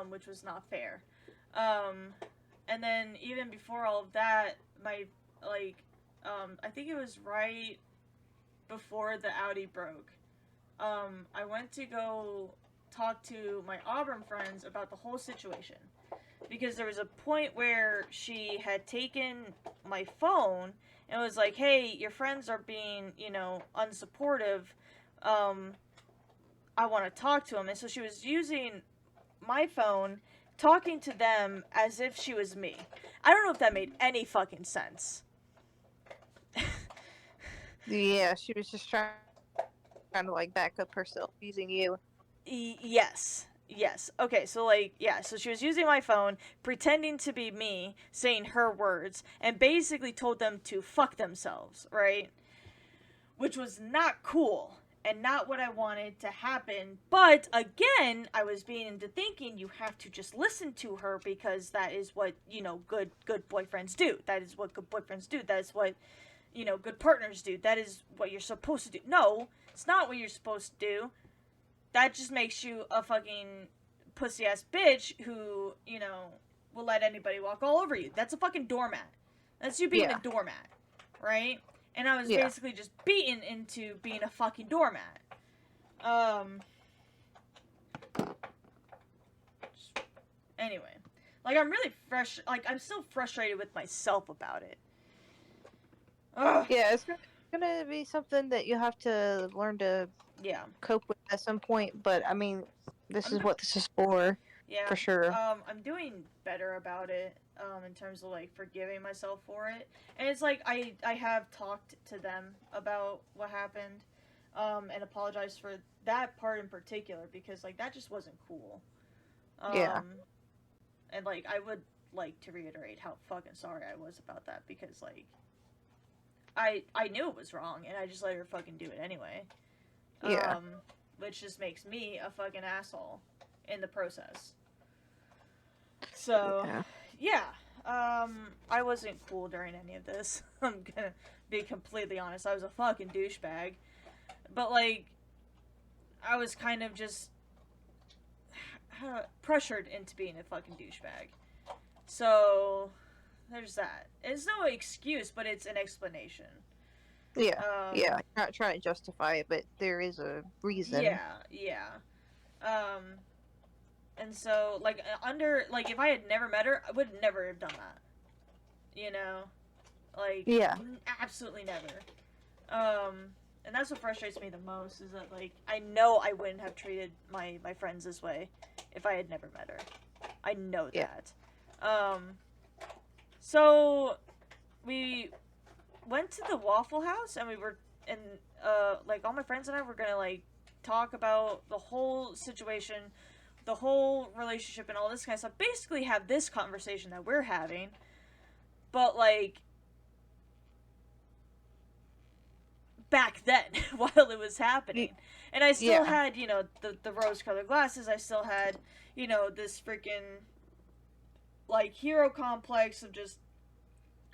which was not fair. Um, and then even before all of that, my like, I think it was right before the Audi broke. I went to go talk to my Auburn friends about the whole situation because there was a point where she had taken my phone and was like, "Hey, your friends are being, unsupportive. Um, I want to talk to them." And so she was using my phone, talking to them as if she was me. I don't know if that made any fucking sense. Yeah, she was just trying to like back up herself using you. Yes. Yes. Okay, so like, yeah, so she was using my phone, pretending to be me, saying her words, and basically told them to fuck themselves, right? Which was not cool and not what I wanted to happen. But again, I was being into thinking you have to just listen to her because that is what, good boyfriends do. That is what good boyfriends do. That is what, good partners do. That is what you're supposed to do. No, it's not what you're supposed to do. That just makes you a fucking pussy ass bitch who, will let anybody walk all over you. That's a fucking doormat. That's you being a Yeah, doormat, right? And I was yeah. basically just beaten into being a fucking doormat. Um. Anyway, like I'm really fresh. Like I'm still frustrated with myself about it. Ugh. Yeah, it's gonna be something that you have to learn to Yeah. cope with at some point. But I mean, this I'm. is what this is for Yeah. sure. I'm doing better about it. In terms of like forgiving myself for it, and it's like I have talked to them about what happened, and apologized for that part in particular because like that just wasn't cool. Yeah, Um, and like I would like to reiterate how fucking sorry I was about that because like I knew it was wrong and I just let her fucking do it anyway. yeah, Um, which just makes me a fucking asshole in the process. So, yeah, yeah. I wasn't cool during any of this. I'm gonna be completely honest. I was a fucking douchebag. But like I was kind of just pressured into being a fucking douchebag. So, there's that. It's no excuse, but it's an explanation. yeah, yeah. Um, You're not trying to justify it, but there is a reason. yeah, yeah. Um, and so, like, like, if I had never met her, I would never have done that. You know? Like, Yeah, absolutely never. Um, and that's what frustrates me the most is that, like, I know I wouldn't have treated my friends this way if I had never met her. I know yeah, that. Um, so we went to the Waffle House and we were and like all my friends and I were gonna like talk about the whole situation, the whole relationship and all this kind of stuff. Basically have this conversation that we're having, but like back then while it was happening. y- And I still yeah, had, the rose colored glasses. I still had, this freaking like hero complex of just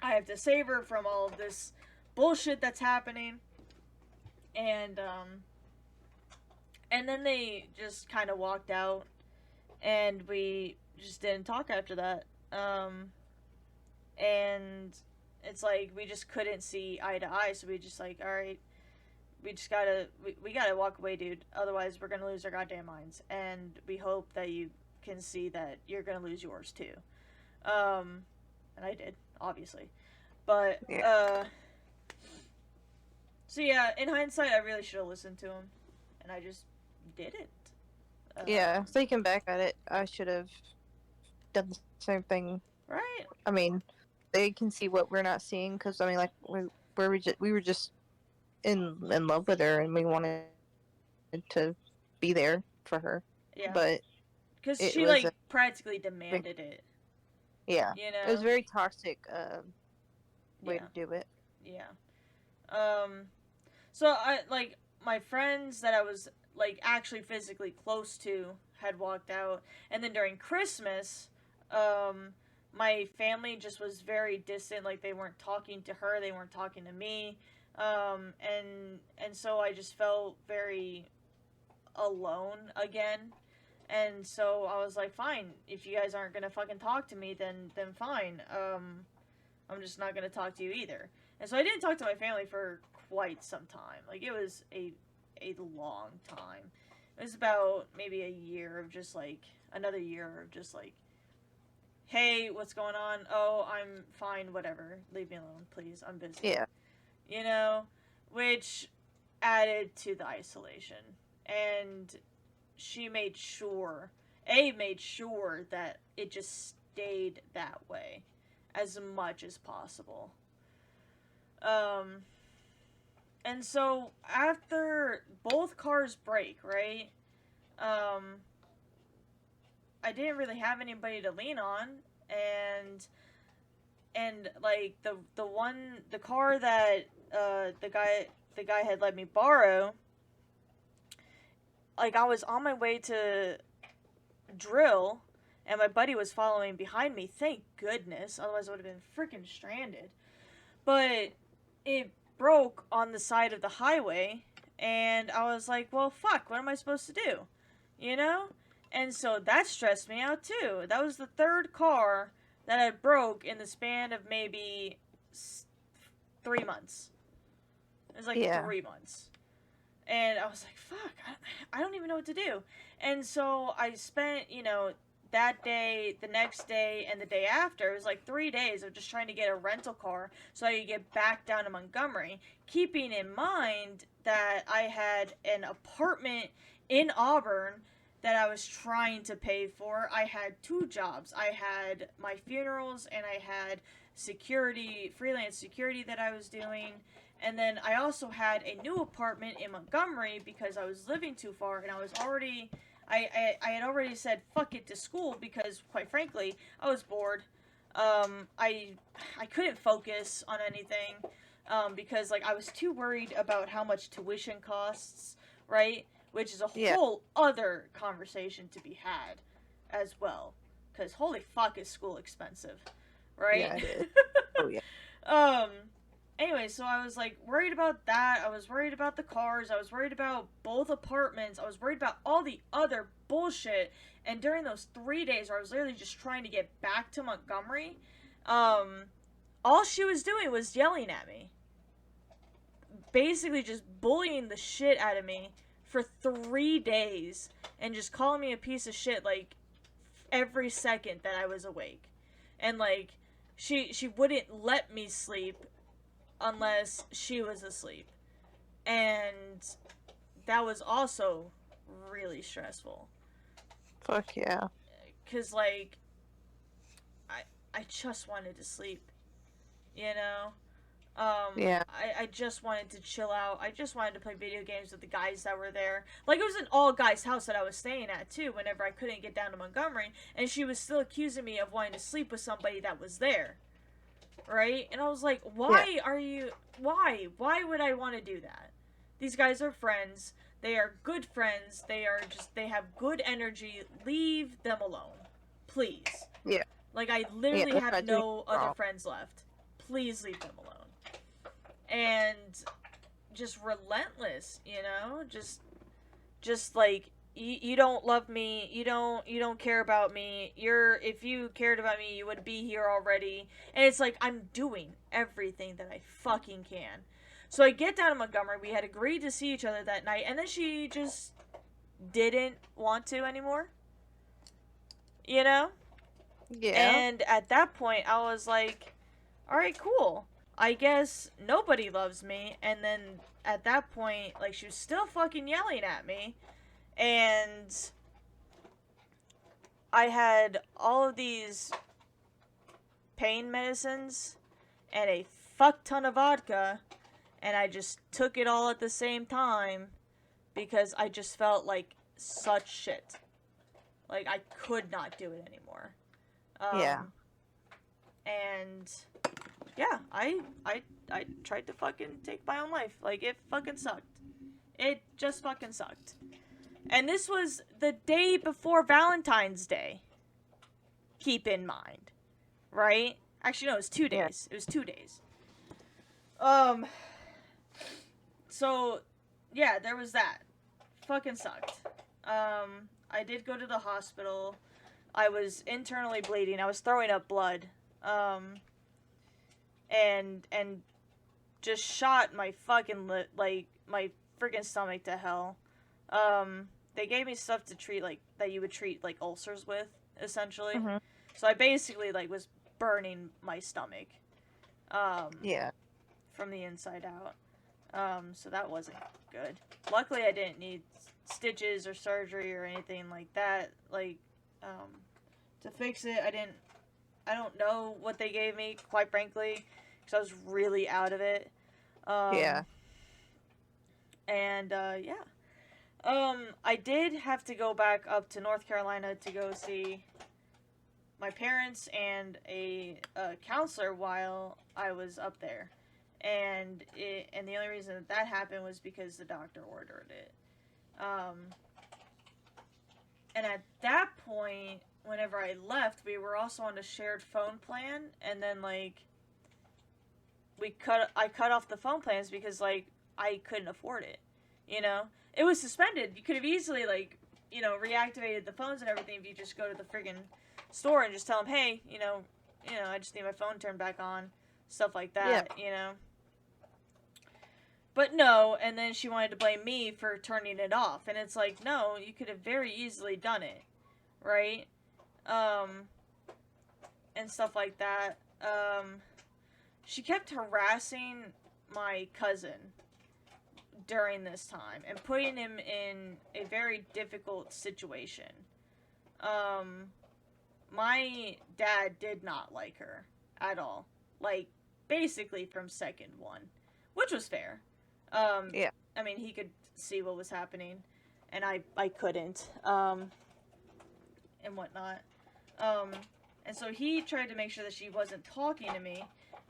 I have to save her from all of this bullshit that's happening. And then they just kind of walked out and we just didn't talk after that. And it's like we just couldn't see eye to eye, so we just like, all right, we gotta walk away, dude. Otherwise, we're gonna lose our goddamn minds. And we hope that you can see that you're gonna lose yours too. Um, and I did, obviously. But yeah, so yeah, in hindsight, I really should have listened to him, and I just didn't. yeah. Thinking back at it, I should have done the same thing. Right? I mean, they can see what we're not seeing because I mean, like we were just in love with her and we wanted to be there for her, Yeah, but because it she was like practically demanded it. yeah, You it was know? a very toxic way Yeah, to do it. yeah. Um, so I like my friends that I was like actually physically close to had walked out, and then during Christmas, um, my family just was very distant. Like they weren't talking to her, they weren't talking to me, and so I just felt very alone again. And so I was like, fine, if you guys aren't gonna fucking talk to me, then fine. I'm just not gonna talk to you either. And so I didn't talk to my family for quite some time. Like, it was a long time. It was about maybe a year of just like, another year of just like, hey, what's going on? Oh, I'm fine, whatever. Leave me alone, please. I'm busy. Yeah. You know? Which added to the isolation. And she made sure, made sure that it just stayed that way as much as possible. Um, and so after both cars break, right? Um, I didn't really have anybody to lean on, and like the car that the guy had let me borrow, like I was on my way to drill, and my buddy was following behind me. Thank goodness, otherwise I would have been freaking stranded. But it broke on the side of the highway, and I was like, well, fuck, what am I supposed to do? You know? And so that stressed me out too. That was the third car that I broke in the span of maybe 3 months. It was like Yeah. 3 months. And I was like, fuck, I don't even know what to do. And so I spent, that day, the next day, and the day after, it was like 3 days of just trying to get a rental car so I could get back down to Montgomery, keeping in mind that I had an apartment in Auburn that I was trying to pay for. I had 2 jobs. I had my funerals, and I had freelance security that I was doing. And then I also had a new apartment in Montgomery because I was living too far, and I was already I had already said fuck it to school because, quite frankly, I was bored. I couldn't focus on anything because like I was too worried about how much tuition costs, right? Which is a Yeah. whole other conversation to be had as well. Because holy fuck, is school expensive, right? Yeah, it is. Oh yeah. um anyway, so I was like worried about that. I was worried about the cars. I was worried about both apartments. I was worried about all the other bullshit. And during those 3 days where I was literally just trying to get back to Montgomery, all she was doing was yelling at me. Basically just bullying the shit out of me for 3 days and just calling me a piece of shit like every second that I was awake. And like she wouldn't let me sleep unless she was asleep. And that was also really stressful. Fuck yeah. Cause like I just wanted to sleep. You know? Yeah. I just wanted to chill out. I just wanted to play video games with the guys that were there. Like, it was an all guys house that I was staying at too whenever I couldn't get down to Montgomery, and she was still accusing me of wanting to sleep with somebody that was there. Right? And I was like, why are you why would I want to do that? These guys are friends. They are good friends. They have good energy. Leave them alone. Please. Yeah. Like, I literally Yeah, have no other friends left. Please leave them alone. And just relentless, just like you don't love me, you don't care about me. If you cared about me, you would be here already. And it's like I'm doing everything that I fucking can. So I get down to Montgomery. We had agreed to see each other that night, and then she just didn't want to anymore. Yeah. And at that point I was like, all right, cool. I guess nobody loves me. And then at that point, like, she was still fucking yelling at me. And I had all of these pain medicines and a fuck ton of vodka. And I just took it all at the same time because I just felt like such shit. Like, I could not do it anymore. Yeah. And yeah, I tried to fucking take my own life. Like, it fucking sucked. It just fucking sucked. And this was the day before Valentine's Day. Keep in mind. Right? Actually, no, it was 2 days. It was 2 days. So, yeah, there was that. Fucking sucked. I did go to the hospital. I was internally bleeding. I was throwing up blood. And just shot my fucking my freaking stomach to hell. They gave me stuff to treat like that you would treat like ulcers with, essentially. Mm-hmm. So I basically like was burning my stomach. Yeah. From the inside out. So that wasn't good. Luckily, I didn't need stitches or surgery or anything like that. Like, to fix it, I don't know what they gave me, quite frankly, because I was really out of it. Yeah. And, yeah. I did have to go back up to North Carolina to go see my parents and a counselor while I was up there. And the only reason that happened was because the doctor ordered it. And at that point, whenever I left, we were also on a shared phone plan, and then like I cut off the phone plans because like I couldn't afford it. You know, it was suspended. You could have easily like reactivated the phones and everything if you just go to the friggin' store and just tell them, hey, I just need my phone turned back on, stuff like that. Yeah. But no, and then she wanted to blame me for turning it off, and it's like, no, you could have very easily done it, right? And stuff like that. She kept harassing my cousin during this time and putting him in a very difficult situation. My dad did not like her at all. Like, basically from second one, which was fair. Yeah. I mean, he could see what was happening, and I couldn't, and whatnot. And so he tried to make sure that she wasn't talking to me,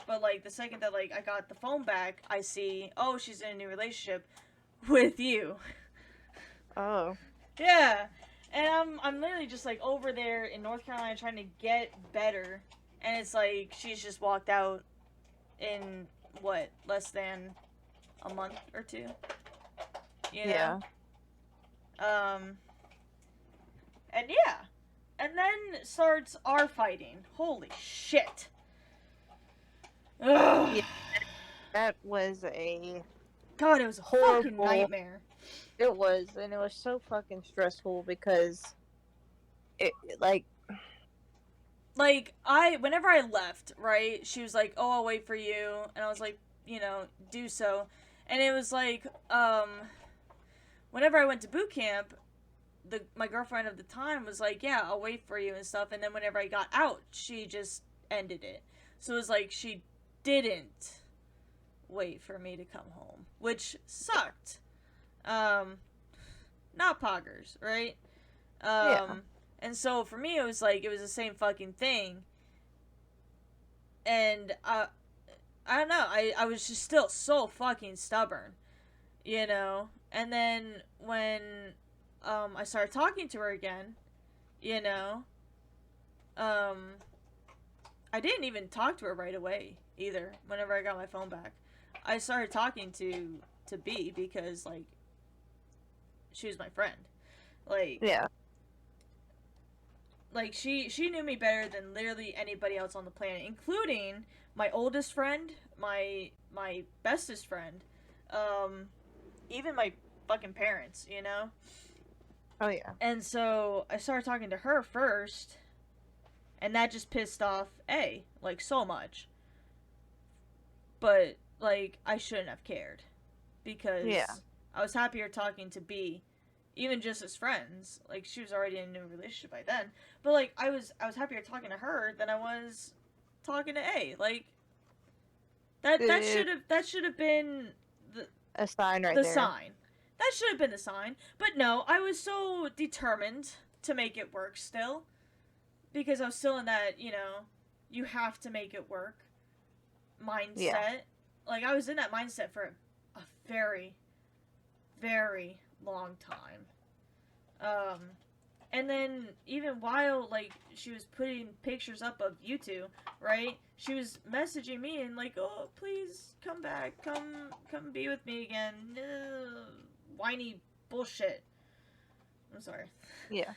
but, like, the second that, like, I got the phone back, I see, oh, she's in a new relationship with you. Oh. Yeah. And I'm literally just, like, over there in North Carolina trying to get better, and it's like, she's just walked out in, less than a month or two, Yeah. And yeah, and then starts our fighting. Holy shit. Ugh. Yeah. That was a God, it was a fucking horrible nightmare. It was, and it was so fucking stressful because it like whenever I left, right, she was like, oh, I'll wait for you, and I was like, do so. And it was like, whenever I went to boot camp, my girlfriend of the time was like, yeah, I'll wait for you and stuff. And then whenever I got out, she just ended it. So it was like she didn't wait for me to come home, which sucked. Not poggers, right? Yeah. And so for me, it was like, it was the same fucking thing. And, I don't know, I was just still so fucking stubborn, And then when, I started talking to her again, I didn't even talk to her right away, either, whenever I got my phone back. I started talking to B because, like, she was my friend. Like, yeah. Like, she knew me better than literally anybody else on the planet, including my oldest friend, my bestest friend, even my fucking parents, Oh yeah. And so I started talking to her first, and that just pissed off A, like, so much. But, like, I shouldn't have cared, because I was happier talking to B, even just as friends. Like, she was already in a new relationship by then, but, like, I was happier talking to her than I was talking to A. Like, that should have been a sign right the there. sign. That should have been the sign. But no, I was so determined to make it work still, because I was still in that, you have to make it work mindset. Yeah. Like, I was in that mindset for a very, very long time. And then even while, like, she was putting pictures up of you two, right? She was messaging me and like, oh, please come back, come be with me again. Whiny bullshit. I'm sorry. Yeah.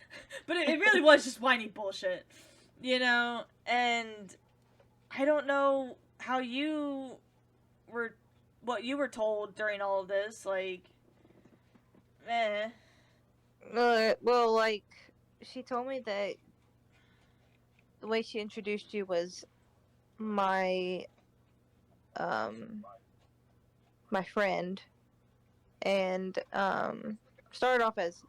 But it really was just whiny bullshit. You know? And I don't know how you were, what you were told during all of this. Like, eh. Well, like, she told me that the way she introduced you was my, um, my friend, and, started off as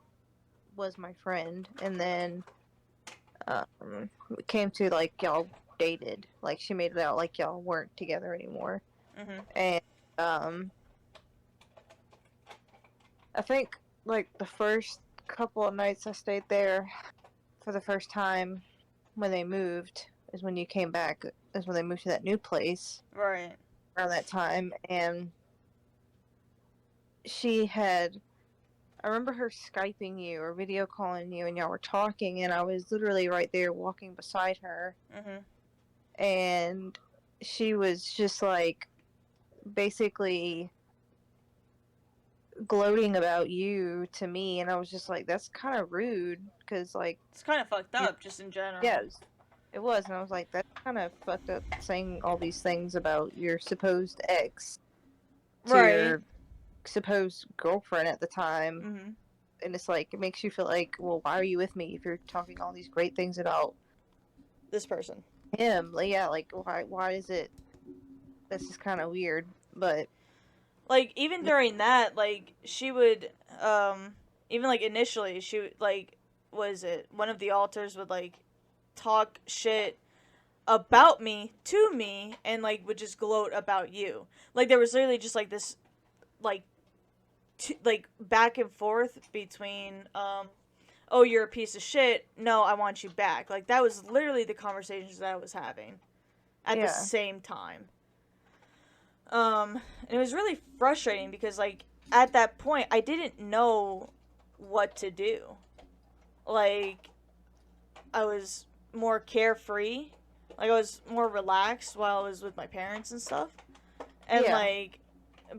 was my friend, and then, it came to, like, y'all dated. Like, she made it out like y'all weren't together anymore. Mm-hmm. And, um, I think, like, the first couple of nights I stayed there for the first time when they moved is when you came back, is when they moved to that new place Right. around that time. And she had, I remember her Skyping you or video calling you, and y'all were talking, and I was literally right there walking beside her. Mm-hmm. And she was just like basically gloating about you to me, and I was just like, that's kind of rude, because like, It's kind of fucked you're, up, just in general. yeah, it was, and I was like, that's kind of fucked up, saying all these things about your supposed ex to Right. your supposed girlfriend at the time. Mm-hmm. And it's like, it makes you feel like, well, why are you with me if you're talking all these great things about This person. him? Like, yeah, like, why is it, this is kind of weird. But Like, even during that, like, she would, even, like, initially, she would, like, was it, one of the alters would, like, talk shit about me to me and, like, would just gloat about you. Like, there was literally just, like, this, like, like, back and forth between, oh, you're a piece of shit, no, I want you back. Like, that was literally the conversations that I was having at the yeah, same time. And it was really frustrating because, like, at that point, I didn't know what to do. Like, I was more carefree. Like, I was more relaxed while I was with my parents and stuff. And, yeah. like,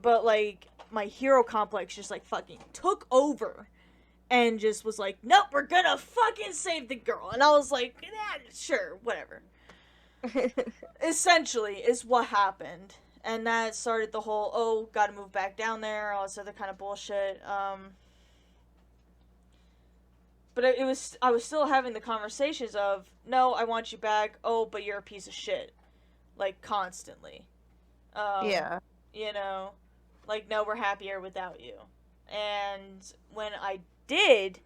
but, like, my hero complex just, like, fucking took over. And just was like, nope, we're gonna fucking save the girl. And I was like, yeah, sure, whatever. Essentially, is what happened. And that started the whole, oh, gotta move back down there, all this other kind of bullshit. But it was, I was still having the conversations of, no, I want you back, oh, but you're a piece of shit. Like, constantly. Um, Yeah, you know, like, no, we're happier without you. And when I did,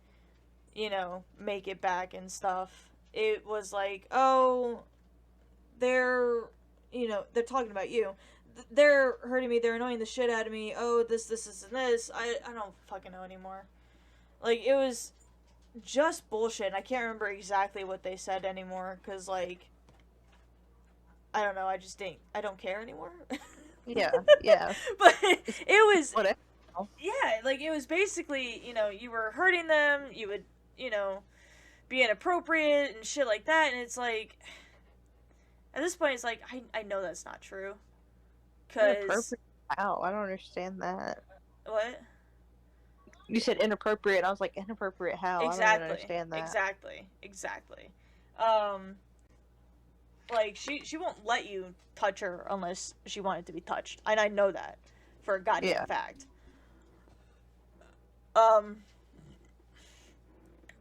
you know, make it back and stuff, it was like, oh, they're, you know, they're talking about you. They're hurting me. They're annoying the shit out of me. Oh, this, and this. I don't fucking know anymore. Like, it was just bullshit. I can't remember exactly what they said anymore because, like, I don't know. I just didn't. I don't care anymore. yeah, yeah. But It's it was, whatever. yeah, like, it was basically, you know, you were hurting them. You would, you know, be inappropriate and shit like that. And it's like, at this point, it's like, I know that's not true. Because, Inappropriate. How? I don't understand that. what? You said inappropriate. I was like, inappropriate how? I don't even Exactly. understand that. Exactly. Exactly. Um, like, she won't let you touch her unless she wanted to be touched. And I know that for a goddamn Yeah. fact. Um,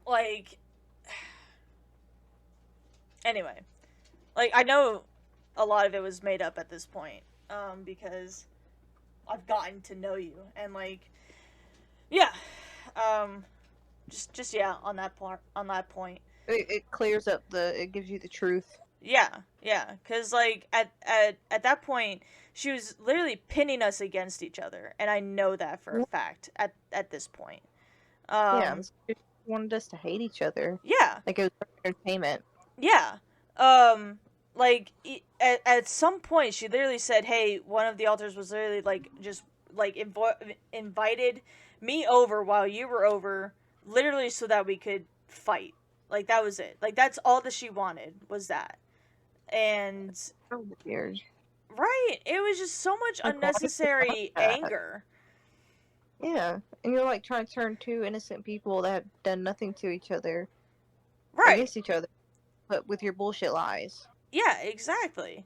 like, anyway. Like, I know a lot of it was made up at this point. Because I've gotten to know you. And, like, yeah. Um, just yeah, on that part, on that point. It clears up it gives you the truth. Yeah, because, like, at that point, she was literally pinning us against each other, and I know that for a fact at this point. Yeah, Um, she wanted us to hate each other. yeah, Like, it was entertainment. yeah. Like, at some point, she literally said, hey, one of the alters was literally, like, just, like, invited me over while you were over, literally so that we could fight. Like, that was it. Like, that's all that she wanted, was that. And So weird. right, it was just so much Like, why do you unnecessary want that? anger. Yeah, and you're like trying to turn two innocent people that have done nothing to each other Right. against each other, but with your bullshit lies. Yeah, exactly.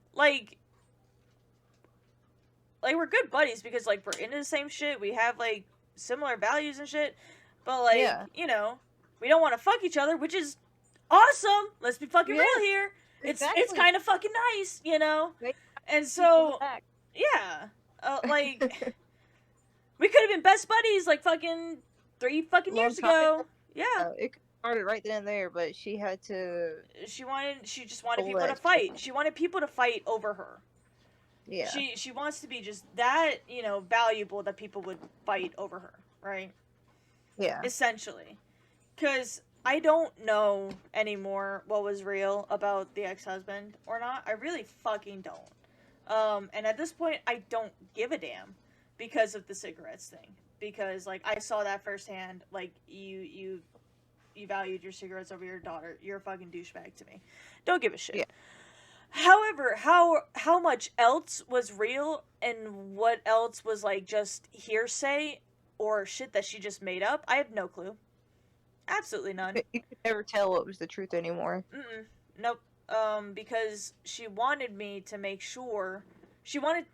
Like we're good buddies because like we're into the same shit. We have like similar values and shit. But like, Yeah, we don't want to fuck each other, which is awesome. Let's be fucking yeah, real here. It's exactly. kind of fucking nice. They And people in the so, back. yeah. Like we could have been best buddies like fucking 3 fucking Long years time ago. ago, Yeah. it started right then and there, but she had to She just wanted pull people to that fight. shit. She wanted people to fight over her. Yeah, She wants to be just that, valuable that people would fight over her, right? yeah. Essentially. Cuz I don't know anymore what was real about the ex-husband or not. I really fucking don't. And at this point I don't give a damn because of the cigarettes thing. Because like I saw that firsthand, like you valued your cigarettes over your daughter. You're a fucking douchebag to me. Don't give a shit. Yeah. However, how much else was real and what else was like just hearsay or shit that she just made up, I have no clue. Absolutely none. You could never tell what was the truth anymore. Mm-mm. Nope. Because she wanted me to make sure she wanted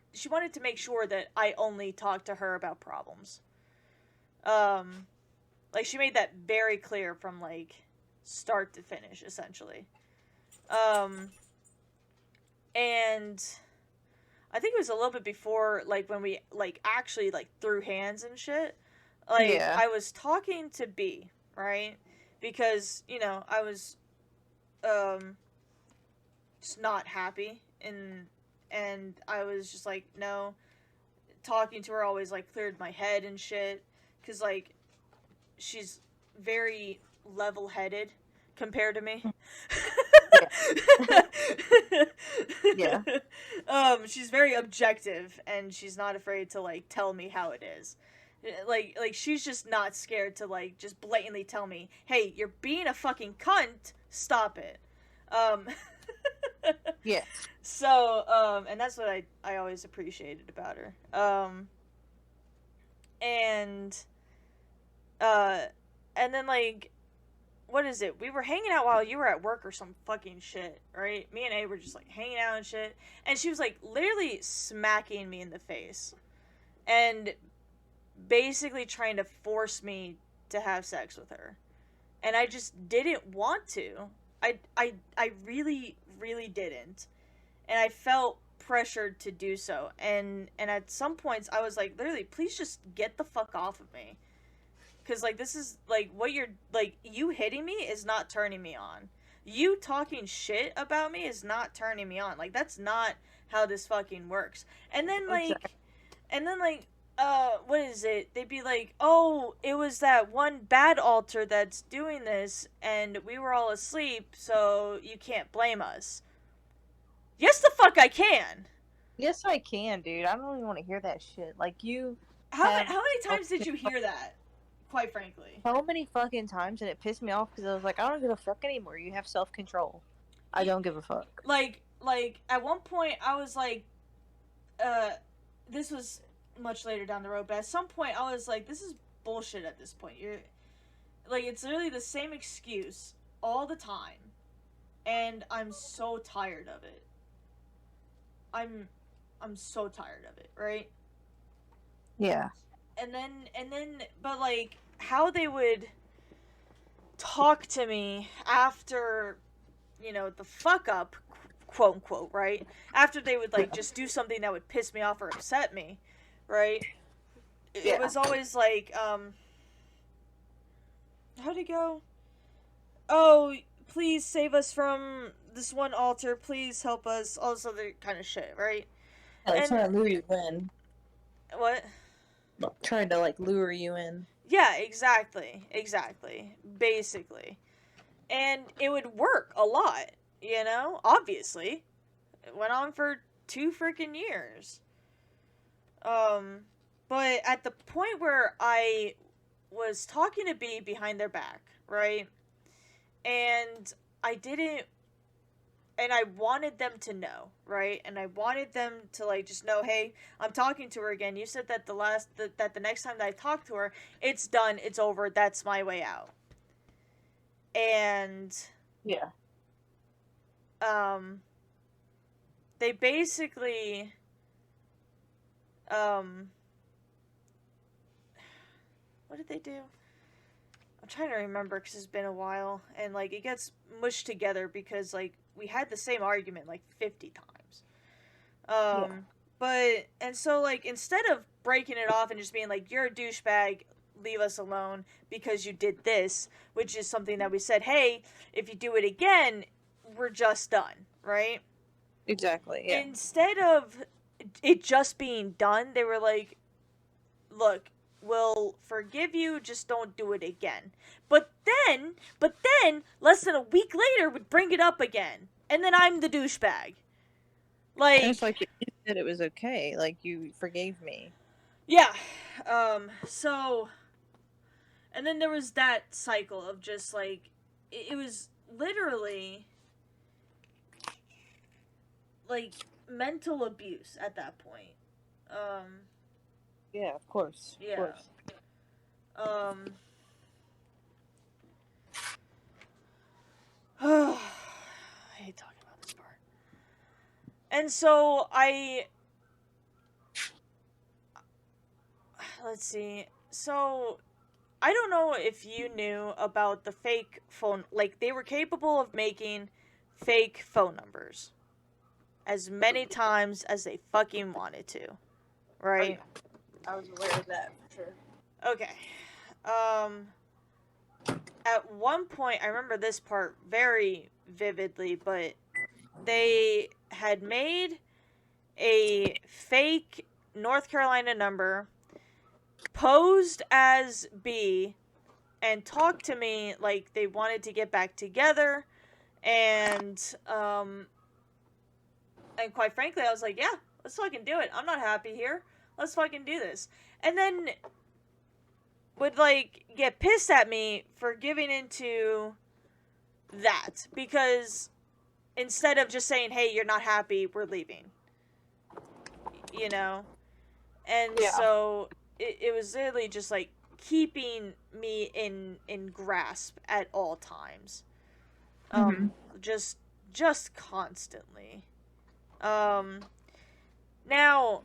to make sure that I only talked to her about problems. Um, like she made that very clear from like start to finish, essentially. Um, and I think it was a little bit before, like when we like actually like threw hands and shit. Like Yeah, I was talking to B, right? Because I was um just not happy and I was just like no. Talking to her always like cleared my head and shit. Cause like she's very level-headed compared to me. yeah, yeah. She's very objective and she's not afraid to like tell me how it is. Like she's just not scared to like just blatantly tell me, "Hey, you're being a fucking cunt. Stop it." Um Yeah. and that's what I always appreciated about her. And uh and then like what is it? We were hanging out while you were at work or some fucking shit, right? Me and A were just like hanging out and shit. And she was like literally smacking me in the face and basically trying to force me to have sex with her. And I just didn't want to. I really, really didn't. And I felt pressured to do so. And at some points I was like, literally, please just get the fuck off of me. Cause like this is like what you're like you hitting me is not turning me on. You talking shit about me is not turning me on. Like that's not how this fucking works. And then Exactly. like and then like what is it? They'd be like, "Oh, it was that one bad altar that's doing this and we were all asleep, so you can't blame us." Yes the fuck I can. Yes, I can, dude. I don't even want to hear that shit. Like you How have many times did you hear that? Quite frankly. so many fucking times, and it pissed me off because I was like, I don't give a fuck anymore. You have self control. I don't give a fuck. Like at one point I was like uh this was much later down the road, but at some point I was like, this is bullshit at this point. You're like it's literally the same excuse all the time. And I'm so tired of it. I'm I'm so tired of it, right? Yeah. And then but like how they would talk to me after the fuck up, quote unquote, right? After they would like just do something that would piss me off or upset me, right? It Yeah. was always like, how'd it go? Oh, please save us from this one altar. Please help us. All this other kind of shit, right? Yeah, like And trying to lure you in. what? Trying to like lure you in. Yeah, exactly, basically. And it would work a lot, obviously. It went on for 2 freaking years. Um, but at the point where I was talking to B behind their back, right? And I didn't and I wanted them to know, right? And I wanted them to like just know, hey, I'm talking to her again. You said that that the next time that I talk to her, it's done, it's over. That's my way out. And Yeah. um, they basically um, what did they do? I'm trying to remember because it's been a while, and like it gets mushed together because like we had the same argument like 50 times. Yeah. But and so like instead of breaking it off and just being like you're a douchebag, leave us alone because you did this, which is something that we said, hey, if you do it again, we're just done, right? Exactly. Yeah. Instead of it just being done, they were like, look, we'll forgive you, just don't do it again. But then, less than a week later, would bring it up again, and then I'm the douchebag. And it's Like, like you said it was okay. Like you forgave me. yeah. So, and then there was that cycle of just like, it was literally like mental abuse at that point. Um, Yeah, of course. Of yeah. course. Um, I hate talking about this part. And so let's see. So I don't know if you knew about the fake phone, like they were capable of making fake phone numbers as many times as they fucking wanted to, Oh right? yeah. I was aware of that for sure. Okay. Um at one point I remember this part very vividly, but they had made a fake North Carolina number, posed as B, and talked to me like they wanted to get back together, and and quite frankly I was like, yeah, let's fucking do it. I'm not happy here. Let's fucking do this. And then would like get pissed at me for giving into that because instead of just saying, hey, you're not happy, we're leaving, you know. And Yeah. so it was literally just like keeping me in grasp at all times, Mhm. just constantly. um Now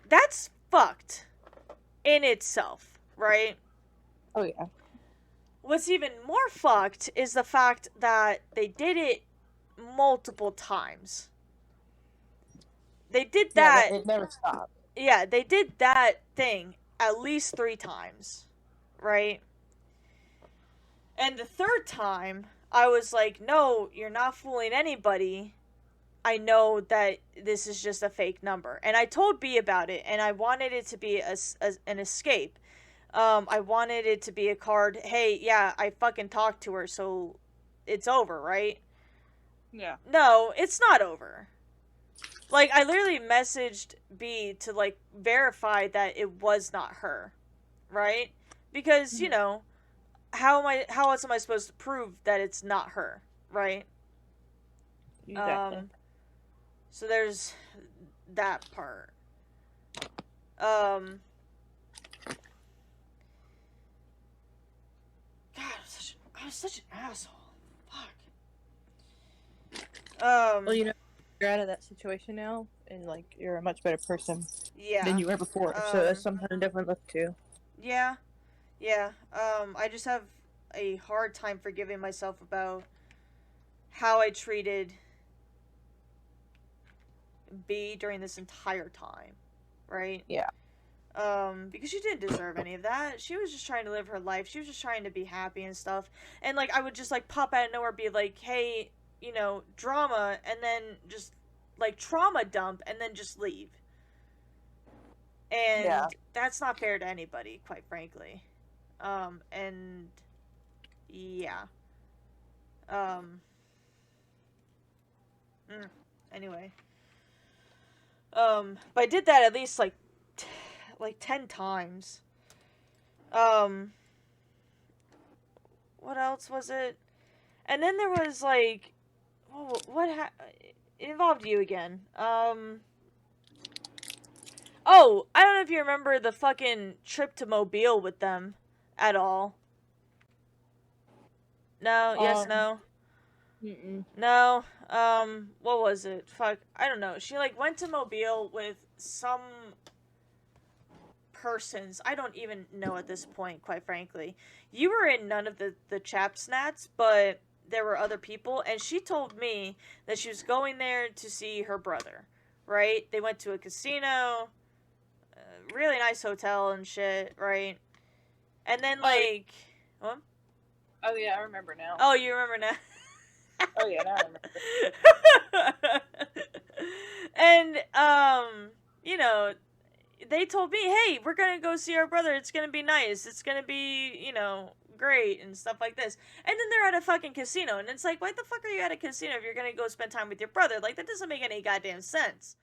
that's fucked in itself, right? Oh yeah. What's even more fucked is the fact that they did it multiple times. They did Yeah. that. It never stopped. Yeah, they did that thing at least 3 times, right? And the third time, I was like, no, you're not fooling anybody. I know that this is just a fake number. And I told B about it, and I wanted it to be an escape. I wanted it to be a card, hey, yeah, I fucking talked to her, so it's over, right? Yeah. No, it's not over. Like, I literally messaged B to, like, verify that it was not her, right? Because, you Mhm. know, how else am I supposed to prove that it's not her, right? Exactly. Um, so there's that part. Um, God, I was such an asshole. Fuck. Well, you know, you're out of that situation now, and like you're a much better person than Yeah. you were before. So that's Um, something to definitely look to. yeah. Yeah. I just have a hard time forgiving myself about how I treated B during this entire time, right? Yeah. Because she didn't deserve any of that. She was just trying to live her life. She was just trying to be happy and stuff. And like I would just like pop out of nowhere, be like, "Hey, you know, drama," and then just like trauma dump, and then just leave. Yeah. And that's not fair to anybody, quite frankly. And yeah. Um. Anyway. But I did that at least like 10 times. Um. What else was it? And then there was like, oh, what it involved you again. Oh, I don't know if you remember the fucking trip to Mobile with them at all. No, yes, Um, no. mm-mm. No. What was it? Fuck, I don't know. She like went to Mobile with some persons. I don't even know at this point, quite frankly. You were in none of the chap snats, but there were other people, and she told me that she was going there to see her brother. Right? They went to a casino, really nice hotel and shit. Right? And then Oh, like, what? oh yeah, I remember now. Oh, you remember now? Oh yeah, now I remember. And you know, they told me, "Hey, we're gonna go see our brother. It's gonna be nice. It's gonna be, great and stuff like this." And then they're at a fucking casino, and it's like, why the fuck are you at a casino if you're gonna go spend time with your brother? Like, that doesn't make any goddamn sense.